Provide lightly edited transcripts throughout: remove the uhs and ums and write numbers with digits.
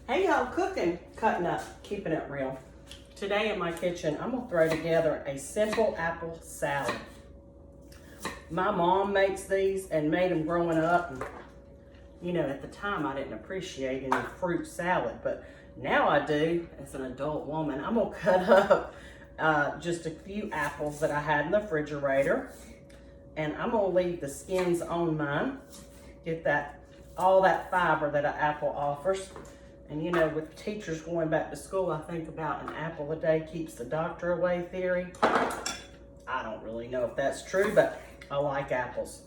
Hey y'all, cooking, cutting up, keeping it real. Today in my kitchen, I'm gonna throw together a simple apple salad. My mom makes these and made them growing up. And, you know, at the time I didn't appreciate any fruit salad, but now I do as an adult woman. I'm gonna cut up just a few apples that I had in the refrigerator. And I'm gonna leave the skins on mine. Get all that fiber that an apple offers. And you know, with teachers going back to school, I think about an apple a day keeps the doctor away theory. I don't really know if that's true, but I like apples.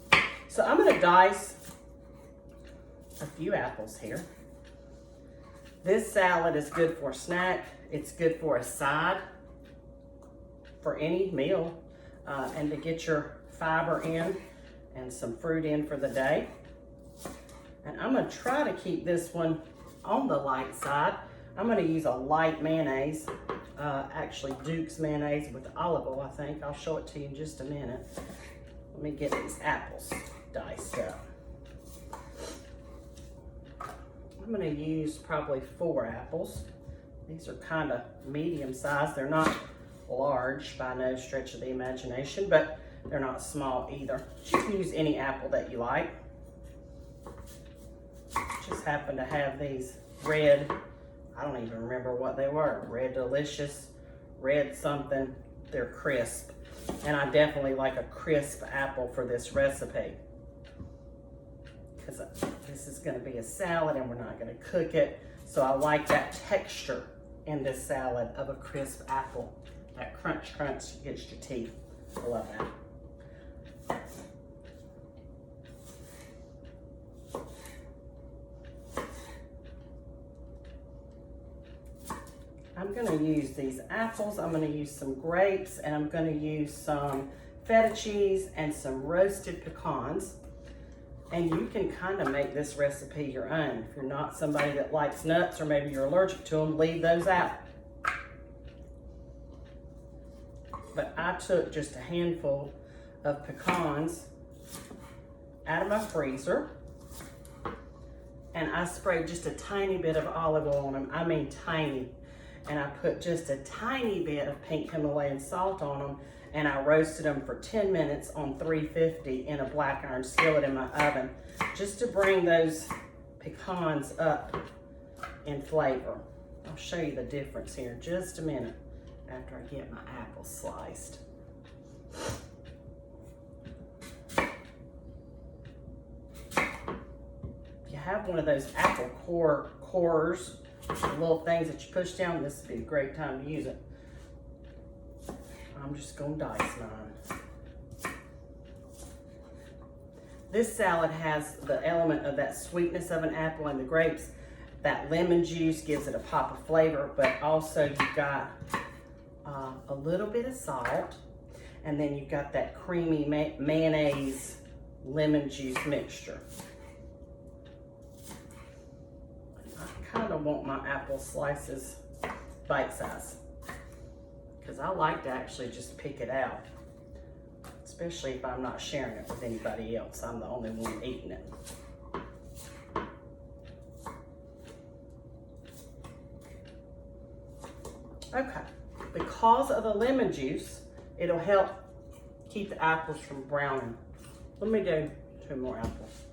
So I'm gonna dice a few apples here. This salad is good for a snack. It's good for a side for any meal and to get your fiber in and some fruit in for the day. And I'm gonna try to keep this one on the light side. I'm gonna use a light mayonnaise, actually Duke's mayonnaise with olive oil, I think. I'll show it to you in just a minute. Let me get these apples diced up. I'm gonna use probably 4 apples. These are kind of medium sized. They're not large by no stretch of the imagination, but they're not small either. You can use any apple that you like. Just happen to have these red, I don't even remember what they were, Red Delicious, red something. They're crisp. And I definitely like a crisp apple for this recipe, because this is gonna be a salad and we're not gonna cook it. So I like that texture in this salad of a crisp apple. That crunch gets your teeth. I love that. I'm gonna use these apples, I'm gonna use some grapes, and I'm gonna use some feta cheese and some roasted pecans. And you can kind of make this recipe your own. If you're not somebody that likes nuts, or maybe you're allergic to them, leave those out. But I took just a handful of pecans out of my freezer, and I sprayed just a tiny bit of olive oil on them. I mean tiny. And I put just a tiny bit of pink Himalayan salt on them, and I roasted them for 10 minutes on 350 in a black iron skillet in my oven, just to bring those pecans up in flavor. I'll show you the difference here in just a minute after I get my apples sliced. If you have one of those apple cores, the little things that you push down, this would be a great time to use it. I'm just gonna dice mine. This salad has the element of that sweetness of an apple and the grapes. That lemon juice gives it a pop of flavor, but also you've got a little bit of salt, and then you've got that creamy mayonnaise lemon juice mixture. I kind of want my apple slices bite size, because I like to actually just pick it out, especially if I'm not sharing it with anybody else. I'm the only one eating it. Okay, because of the lemon juice, it'll help keep the apples from browning. Let me do 2 more apples.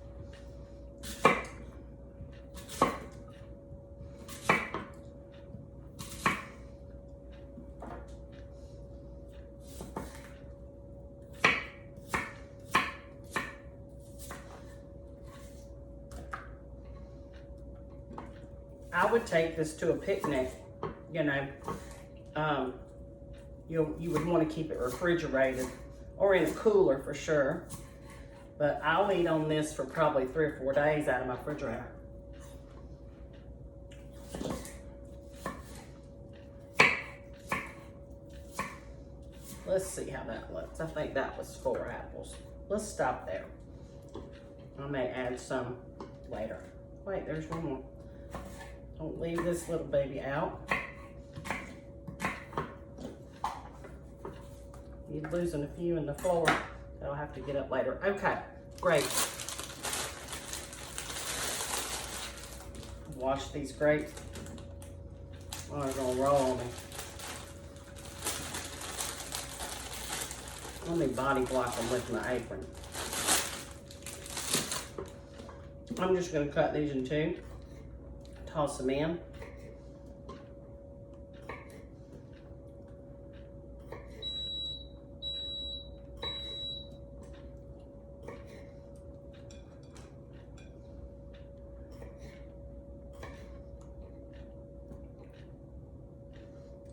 I would take this to a picnic, you know. You would want to keep it refrigerated or in a cooler for sure. But I'll eat on this for probably 3 or 4 days out of my refrigerator. Let's see how that looks. I think that was 4 apples. Let's stop there. I may add some later. Wait, there's one more. Don't leave this little baby out. You're losing a few in the floor. I'll have to get up later. Okay, great. Wash these grapes Oh, they're gonna roll on me. Let me body block them with my apron. I'm just gonna cut these in two, toss them in.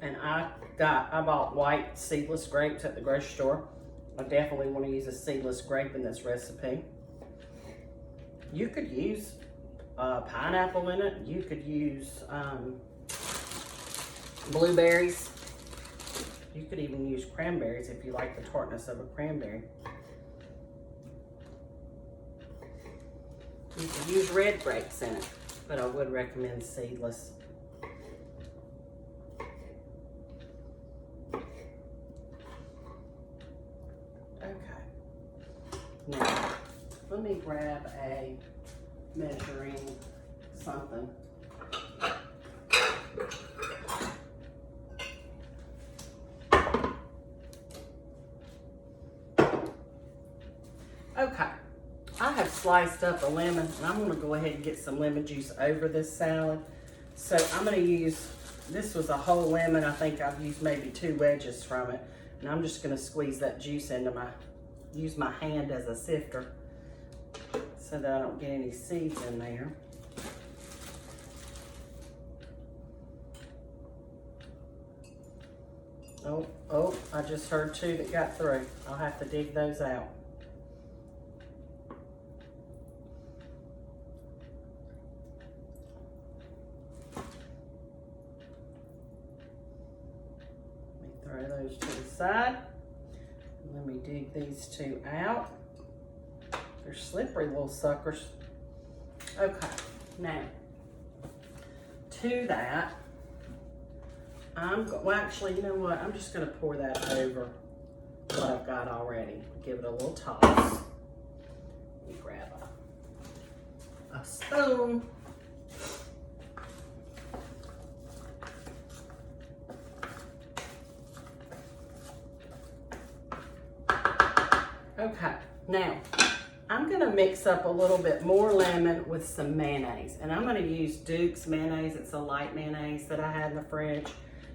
And I bought white seedless grapes at the grocery store. I definitely want to use a seedless grape in this recipe. You could use pineapple in it. You could use blueberries. You could even use cranberries if you like the tartness of a cranberry. You could use red grapes in it, but I would recommend seedless. Now, let me grab a measuring something. Okay, I have sliced up a lemon, and I'm gonna go ahead and get some lemon juice over this salad. So I'm gonna use, this was a whole lemon. I think I've used maybe 2 wedges from it. And I'm just gonna squeeze that juice into use my hand as a sifter so that I don't get any seeds in there. Oh, I just heard 2 that got through. I'll have to dig those out. Let me throw those to the side. Let me dig these 2 out. They're slippery little suckers. Okay, now, to that, well actually, you know what? I'm just gonna pour that over what I've got already. Give it a little toss. Let me grab a spoon. Okay, now I'm gonna mix up a little bit more lemon with some mayonnaise, and I'm gonna use Duke's mayonnaise. It's a light mayonnaise that I had in the fridge.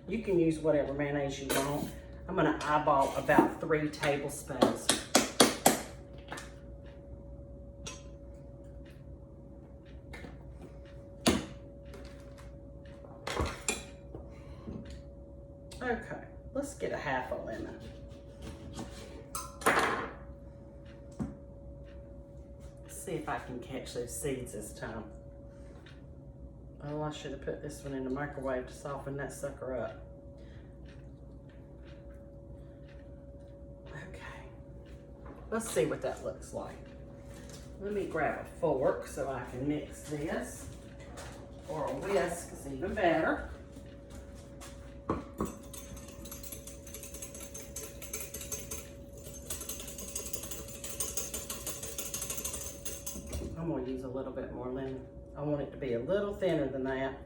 You can use whatever mayonnaise you want. I'm gonna eyeball about 3 tablespoons. Okay, let's get a half a lemon. See if I can catch those seeds this time. Oh, I should have put this one in the microwave to soften that sucker up. Okay, let's see what that looks like. Let me grab a fork so I can mix this, or a whisk is even better. I'm gonna use a little bit more lemon. I want it to be a little thinner than that.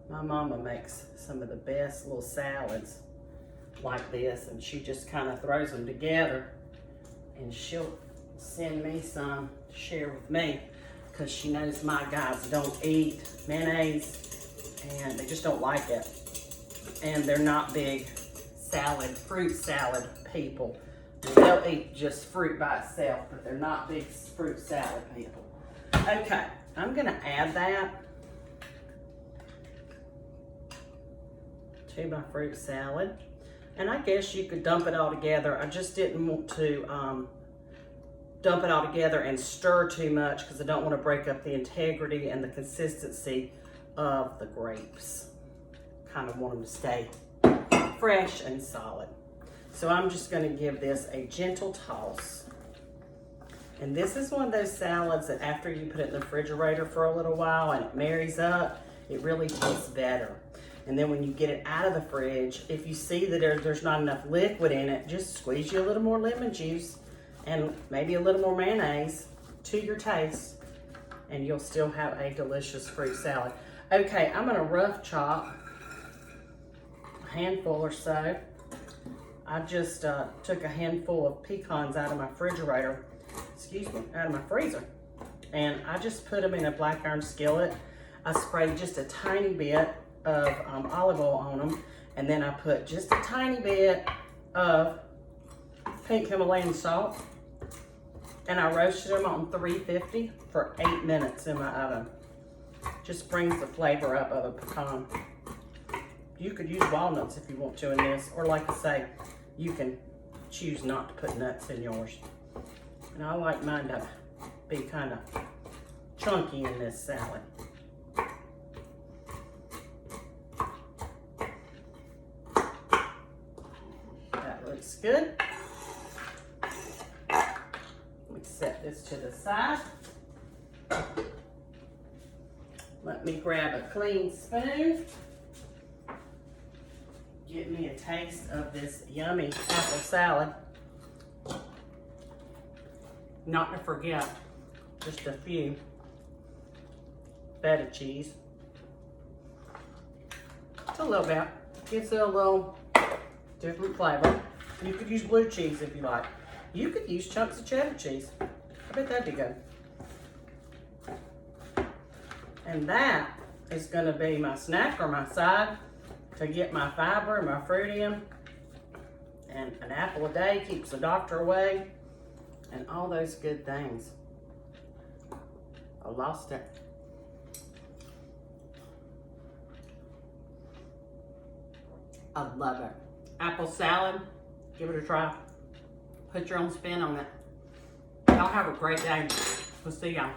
My mama makes some of the best little salads like this, and she just kind of throws them together, and she'll send me some to share with me because she knows my guys don't eat mayonnaise and they just don't like it. And they're not big fruit salad people. They'll eat just fruit by itself, but they're not big fruit salad people. Okay, I'm gonna add that to my fruit salad. And I guess you could dump it all together. I just didn't want to dump it all together and stir too much because I don't want to break up the integrity and the consistency of the grapes. Kind of want them to stay fresh and solid. So I'm just going to give this a gentle toss. And this is one of those salads that after you put it in the refrigerator for a little while and it marries up, it really tastes better. And then when you get it out of the fridge, if you see that there's not enough liquid in it, just squeeze you a little more lemon juice and maybe a little more mayonnaise to your taste, and you'll still have a delicious fruit salad. Okay, I'm gonna rough chop a handful or so. I just took a handful of pecans out of my refrigerator, out of my freezer. And I just put them in a black iron skillet. I sprayed just a tiny bit of olive oil on them. And then I put just a tiny bit of pink Himalayan salt. And I roasted them on 350 for 8 minutes in my oven. Just brings the flavor up of a pecan. You could use walnuts if you want to in this, or like I say, you can choose not to put nuts in yours. And I like mine to be kind of chunky in this salad. That looks good. Let me set this to the side. Let me grab a clean spoon. Get me a taste of this yummy apple salad. Not to forget, just a few feta cheese. Just a little bit. Gives it a little different flavor. You could use blue cheese if you like. You could use chunks of cheddar cheese. I bet that'd be good. And that is gonna be my snack or my side to get my fiber and my fruit in. And an apple a day keeps the doctor away. And all those good things. I lost it. I love it. Apple salad, give it a try. Put your own spin on it. Y'all have a great day. We'll see y'all.